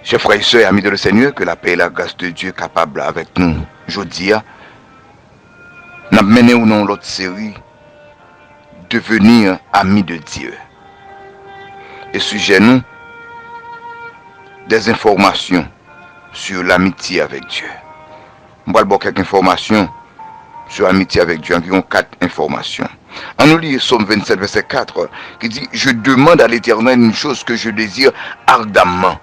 Chers frères et sœurs, amis de le Seigneur, que la paix et la grâce de Dieu capable avec nous, je dis, nous avons mené ou non l'autre série, devenir amis de Dieu. Et sujet nous, des informations sur l'amitié avec Dieu. On va voir quelques informations sur l'amitié avec Dieu, environ 4 informations. On nous lit Psaume 27, verset 4, qui dit « Je demande à l'Éternel une chose que je désire ardemment.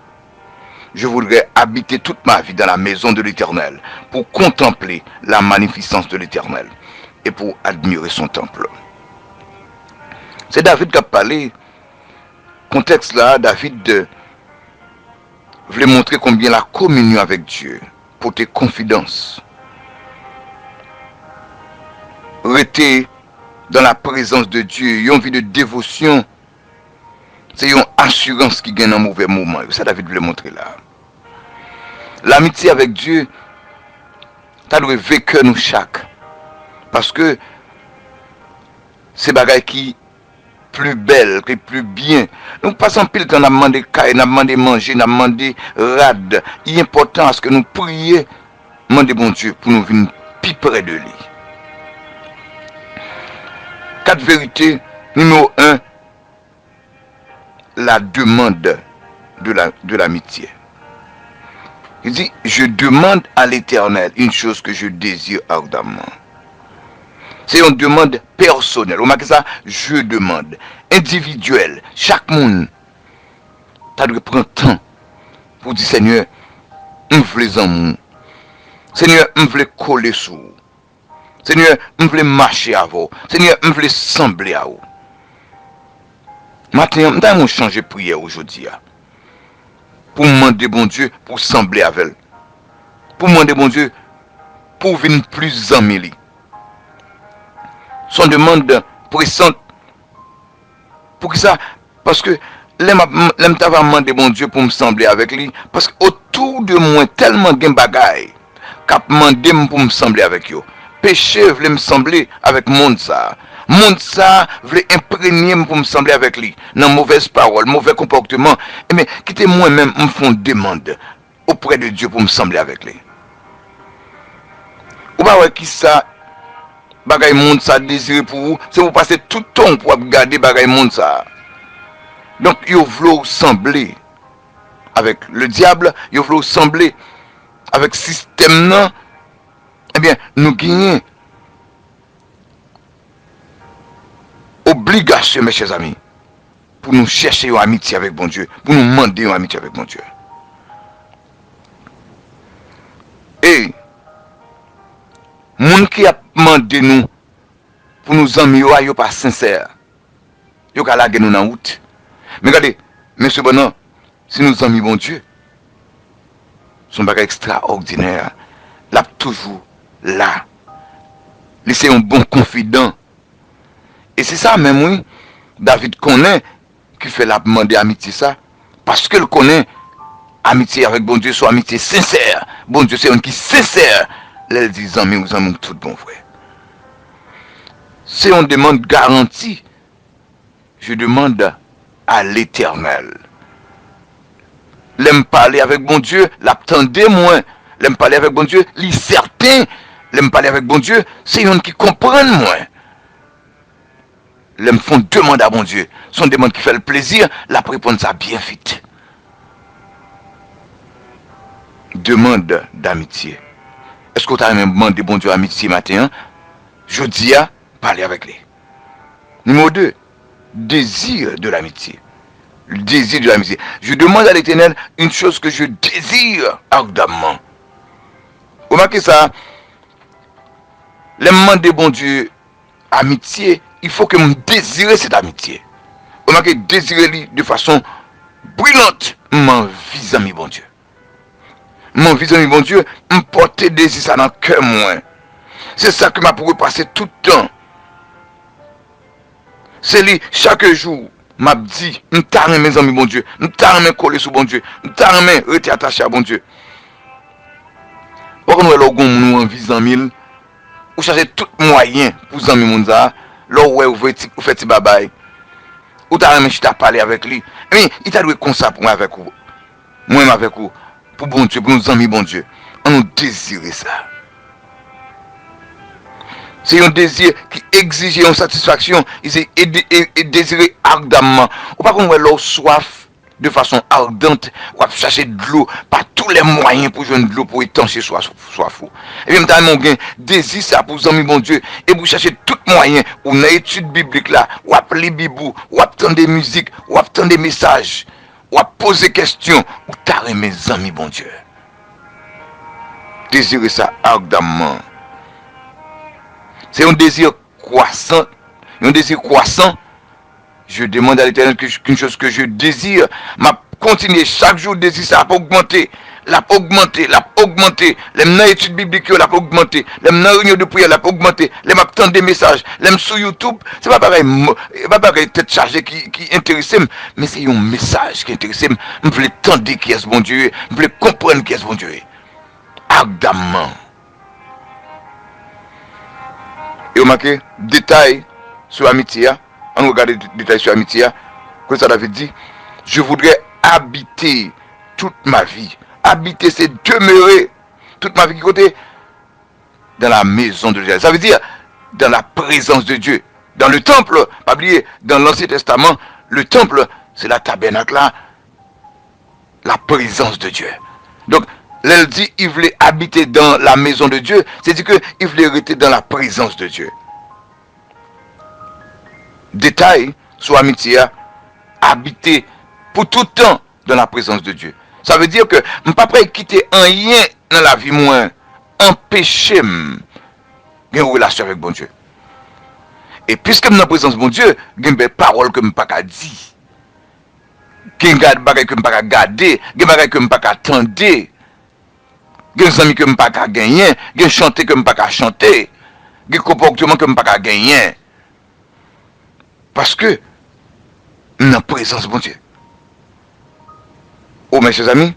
Je voudrais habiter toute ma vie dans la maison de l'Éternel pour contempler la magnificence de l'Éternel et pour admirer son temple. » C'est David qui a parlé. Contexte là, David voulait montrer combien la communion avec Dieu, pour tes confidences, rester dans la présence de Dieu, une vie de dévotion, c'est une assurance qui gagne un mauvais moment. Ça, David voulait montrer là. L'amitié avec Dieu, ça doit vécu nous chaque. Parce que c'est bagaille qui plus belle, qui plus bien. Nous passons pile temps, nous avons demandé caille, nous avons demandé manger, nous avons demandé rad. Il est important à ce que nous prions, demander bon Dieu pour nous venir plus près de lui. 4 vérités. Numéro 1, la demande de l'amitié. Il dit, je demande à l'Éternel une chose que je désire ardemment. C'est une demande personnelle. Vous remarquez ça? Je demande. Individuel. Chaque monde. Tu dois prendre temps pour dire, Seigneur, je veux les amours. Seigneur, je veux coller sur vous. Seigneur, je veux marcher à vous. Seigneur, je veux sembler à vous. Maintenant, je vais changer de prière aujourd'hui. Pour demander bon Dieu, pour sembler avec elle. Pour demander bon Dieu, pour venir plus amis. Son demande pressante. Pour que ça, parce que l'aime t'ava demandé bon Dieu pour me sembler avec lui. Parce que autour de moi, tellement de bagaille, qu'a demandé pour me sembler avec eux. Péché voulait me sembler avec monde ça. Monde ça voulait imprégner pour me sembler avec lui. Dans mauvaise parole, mauvais comportement. Mais quittez moi-même me font demande auprès de Dieu pour me sembler avec lui. Ou pas qui ça bagay monde ça désiré pour vous, c'est vous passer tout le temps pour regarder bagay monde ça. Donc vous voulez sembler avec le diable, vous voulez sembler avec le système non. Eh bien, nous gagnons obligation, mes chers amis, pour nous chercher une amitié avec bon Dieu, pour nous demander une amitié avec bon Dieu. Et, moun qui a demandé nous, pour nous amis, ils sont pas sincères. Ils ont lâché nous dans la route. Mais regardez, monsieur Bonan, si nous amis bon Dieu, son bagage extraordinaire, là toujours là. C'est un bon confident. Et c'est ça même, oui, David connaît qui fait la demande amitié ça. Parce qu'il connaît amitié avec bon Dieu, soit amitié sincère. Bon Dieu, c'est un qui sincère. Les dit amis, vous amis, tout bon frère. C'est une demande garantie. Je demande à l'Éternel. L'aime parler avec bon Dieu, l'attendez moins. L'aime parler avec bon Dieu, lui certain. L'aime parler avec bon Dieu, c'est un qui comprend moins. L'aime font demande à bon Dieu. Son demande qui fait le plaisir, la réponse ça bien vite. Demande d'amitié. Est-ce que tu as même demandé bon Dieu amitié matin? Je dis à parler avec lui. Numéro 2, désir de l'amitié. Le désir de l'amitié. Je demande à l'Éternel une chose que je désire ardemment. Remarquez ça. Le demander bon Dieu amitié, il faut que je désire cette amitié. Remarquez, désirer de façon brillante. Mon vis-à-vis bon Dieu. Mon vis-à-vis bon Dieu, me porter désir ça dans le cœur moi. C'est ça que m'a pour passer tout le temps. C'est lui, chaque jour, m'a dit, m'tarme mes amis bon Dieu, m'tarme coller sur bon Dieu, m'tarme rester attaché à bon Dieu. Pourquoi nous en vis-à-vis, ou chercher tout moyen pour les amis Mounza, là où vous faites des babaye, ou t'as même parlé avec lui, mais il t'a doué comme ça pour moi avec vous. Moi-même avec vous, pour bon Dieu, pour nos amis, bon Dieu, on nous désire ça. C'est un désir qui exige une satisfaction, et désirer ardemment. Ou pas qu'on voit leur soif de façon ardente, ou à chercher de l'eau par tous les moyens pour jouer de l'eau pour étancher soif. Et même temps, mon gain, désir ça pour amis bon Dieu, et vous cherchez tout moyen, ou dans l'étude biblique là, ou à lire Bible, ou à entendre des musiques, ou à entendre des messages, ou à poser des questions, ou t'arrêter mes amis bon Dieu. Désirer ça ardemment. C'est un désir croissant. Un désir croissant. Je demande à l'Éternel qu'une chose que je désire, m'a continuer chaque jour désir ça pour augmenter. La augmenter. Les études bibliques, la augmenter. Les réunions de prière, la augmenter. Les m'attendre des messages. Les sur YouTube, c'est pas pareil tête chargée qui intéresse, mais c'est un message qui intéresse. Je veux entendre qui est bon Dieu. Je veux comprendre qui est bon Dieu. Ardemment. Et vous marquez, détail sur l'amitié. On regarde les détails sur l'amitié. Comme ça, David dit, je voudrais habiter toute ma vie. Habiter, c'est demeurer toute ma vie. Qui côté? Dans la maison de Dieu. Ça veut dire dans la présence de Dieu. Dans le temple, pas oublier, dans l'Ancien Testament, le temple, c'est la tabernacle là, la présence de Dieu. Donc, elle dit, il voulait habiter dans la maison de Dieu, c'est-à-dire qu'il voulait rester dans la présence de Dieu. Détail sur l'amitié, habiter pour tout temps dans la présence de Dieu. Ça veut dire que je ne peux pas quitter un rien dans la vie, moi, empêcher une relation avec bon Dieu. Et puisque je suis dans la présence de bon Dieu, il y a des paroles que je ne peux pas dire. Il y a des choses que je ne peux pas garder, il y a des choses que je ne peux pas attendre. Il y a des amis que je ne peux pas gagner, il y a des chanter que je ne peux pas chanter, il y a des comportements que je ne peux pas gagner. Parce que, nous sommes en présence de mon Dieu. Oh, mes chers amis,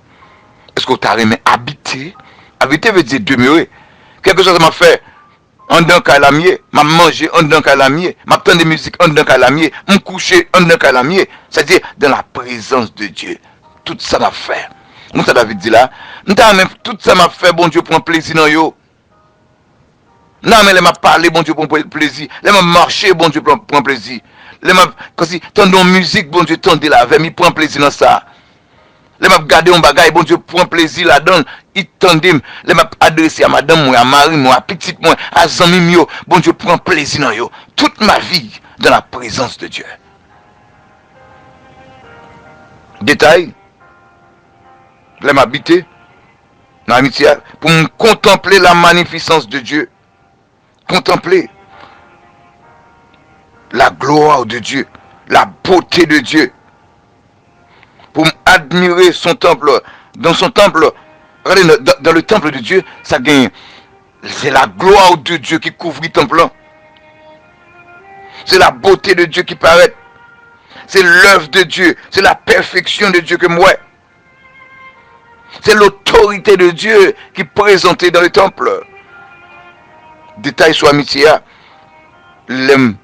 est-ce que vous avez aimé habiter? Habiter veut dire demeurer. Quelque chose m'a fait, en dedans calamier, m'a mangé en dedans calamier, m'a entendu des musiques en dedans calamier, m'a couché en dedans calamier. C'est-à-dire, dans la présence de Dieu. Tout ça m'a fait. Nous, ça David dit là, tout ça m'a fait, bon Dieu, prend plaisir dans yo. Non, mais les m'a parlé, bon Dieu, prend plaisir. Les m'a marché, bon Dieu, prend plaisir. Les m'a, quand si, tendons musique, bon Dieu, tendez la veille, il prend plaisir dans ça. Les m'a gardé un bagage, bon Dieu, prend plaisir là-dedans. Il tendait, les m'a adressé à madame, moi, à Marie, moi, à petite, moi, à Zami, bon Dieu, prend plaisir dans yo. Toute ma vie, dans la présence de Dieu. Détail. Les m'a habité dans l'amitié pour me contempler la magnificence de Dieu. Contempler la gloire de Dieu, la beauté de Dieu. Pour admirer son temple. Dans son temple, regardez, dans le temple de Dieu, ça gagne. C'est la gloire de Dieu qui couvre le temple. C'est la beauté de Dieu qui paraît. C'est l'œuvre de Dieu. C'est la perfection de Dieu que moi. C'est l'autorité de Dieu qui est présentée dans le temple. Détail sur l'amitié. L'aime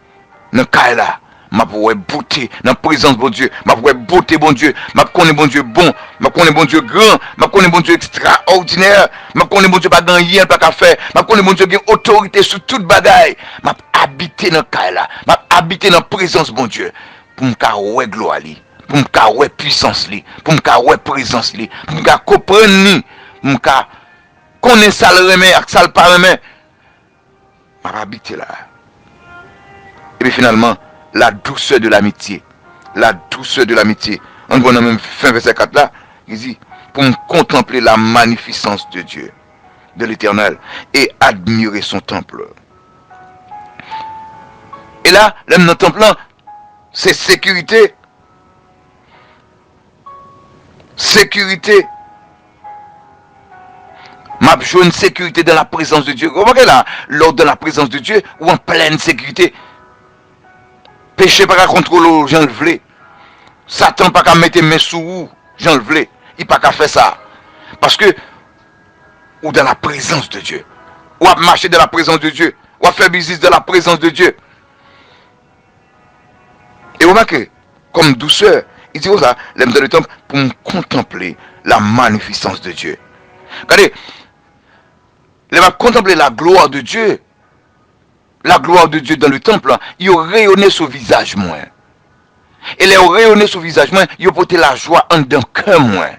dans le là. Ma pour beauté dans la présence de Dieu. Ma pour beauté bon Dieu. Ma connaît bon Dieu bon. Ma connaît bon Dieu grand. Ma connaît bon Dieu extraordinaire. Ma connaît bon Dieu pas dans rien pas qu'à faire. Ma connaît bon Dieu qui a autorité sur toute bagaille. Ma habiter dans le là. Ma habiter dans la présence de bon Dieu. Pour me carrer gloire li. Pour me carrer puissance li. Pour me carrer présence li. Pour me comprendre li. Pour me connaître ça le remet, ça le pas remet. Ma habiter là. Et puis finalement, la douceur de l'amitié. La douceur de l'amitié. On voit dans même fin verset 4 là, il dit, pour me contempler la magnificence de Dieu, de l'Éternel, et admirer son temple. Et là, l'homme dans le temple, c'est sécurité. Sécurité. M'a joué une sécurité dans la présence de Dieu. Vous voyez là, lors de la présence de Dieu, ou en pleine sécurité. Péché pas qu'à contrôler, j'en le voulais. Satan pas qu'à mettre mes sous vous, j'en le voulais. Il pas qu'à faire ça. Parce que, ou dans la présence de Dieu. Ou à marcher dans la présence de Dieu. Ou à faire business dans la présence de Dieu. Et vous remarquez, comme douceur, il dit ça, l'aime dans le temple, pour me contempler la magnificence de Dieu. Regardez, les va contempler la gloire de Dieu. La gloire de Dieu dans le temple, il rayonnait sur le visage moins. Et les rayonnait sur le visage moins, il portait la joie en d'un cœur moins.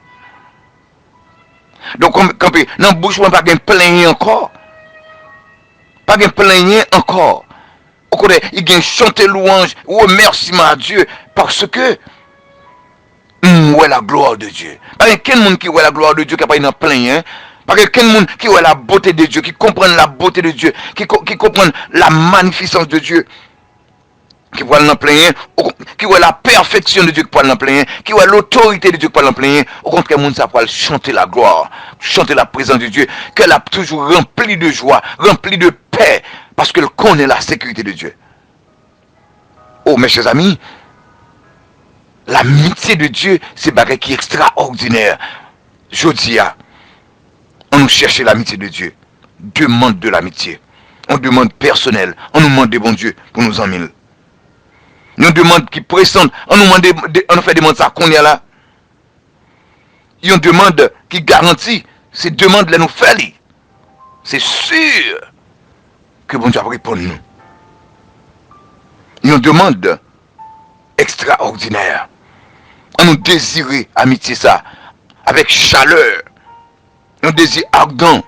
Donc, quand dans la bouche, pas de plaigner encore. Pas de plaigner encore. Il y a chanter louange, remerciement à Dieu, parce que où est la gloire de Dieu. Pas quel monde qui voit la gloire de Dieu qui n'a pas une plainte. Pas quel monde qui voit la beauté de Dieu, qui comprend la beauté de Dieu, qui comprend la magnificence de Dieu, qui voit la plainte, qui voit la perfection de Dieu qui voit la plainte, qui voit l'autorité de Dieu qui voit la plainte. Au contraire, monde ça peut chanter la gloire, chanter la présence de Dieu, qu'elle a toujours rempli de joie, rempli de paix, parce qu'elle connaît la sécurité de Dieu. Oh mes chers amis, l'amitié de Dieu, c'est bagage qui est extraordinaire. Je dis, on nous cherche l'amitié de Dieu. Demande de l'amitié. On demande personnel. On nous demande des bons dieux pour nous en mille. Nous demande qui pressent. On nous fait demander ça qu'on y a là. Ils ont demande qui garantit. Ces demandes là nous fait. C'est sûr que bon Dieu va répondre nous. Ils ont demande extraordinaire. On nous désire amitié ça avec chaleur. Un désir ardent.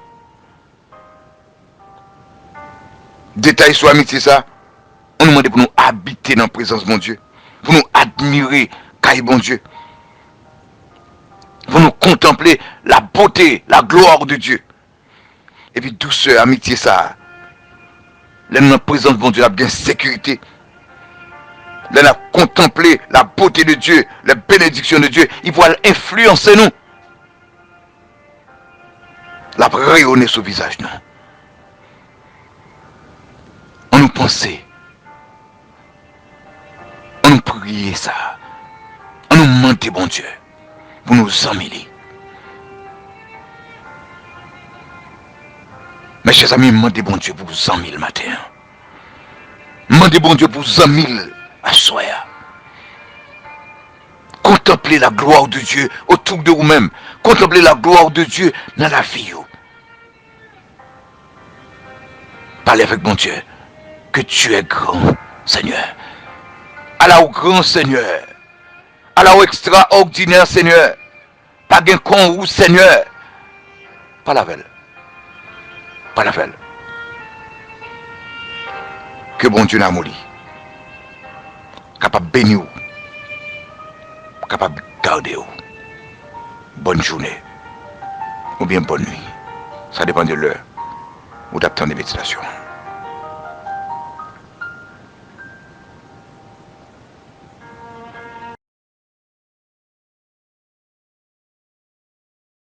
Détail sur l'amitié ça. On nous demande pour nous habiter dans la présence de mon Dieu. Pour nous admirer caille bon Dieu. Pour nous contempler la beauté, la gloire de Dieu. Et puis douceur, amitié ça. Là dans la présence de mon Dieu, la bien sécurité. Là on a contemplé la beauté de Dieu, la bénédiction de Dieu. Il va influencer nous. La rayonner sur le visage, non. On nous pensait. On nous priait ça. On nous mentait, bon Dieu, pour nous emmêler. Mes chers amis, demandez bon Dieu pour vous emmêler le matin. Demandez bon Dieu pour vous emmêler à soir. Contemplez la gloire de Dieu autour de vous-même. Contemplez la gloire de Dieu dans la vie. Parlez avec mon Dieu. Que tu es grand, Seigneur. Allah au grand Seigneur. Allah au extraordinaire Seigneur. Pas d'un con ou Seigneur. Pas la veille. Pas la veille. Que bon Dieu n'a mouli. Capable de bénir. Capable de garder. Bonne journée. Ou bien bonne nuit. Ça dépend de l'heure. Ou d'attendre des méditations.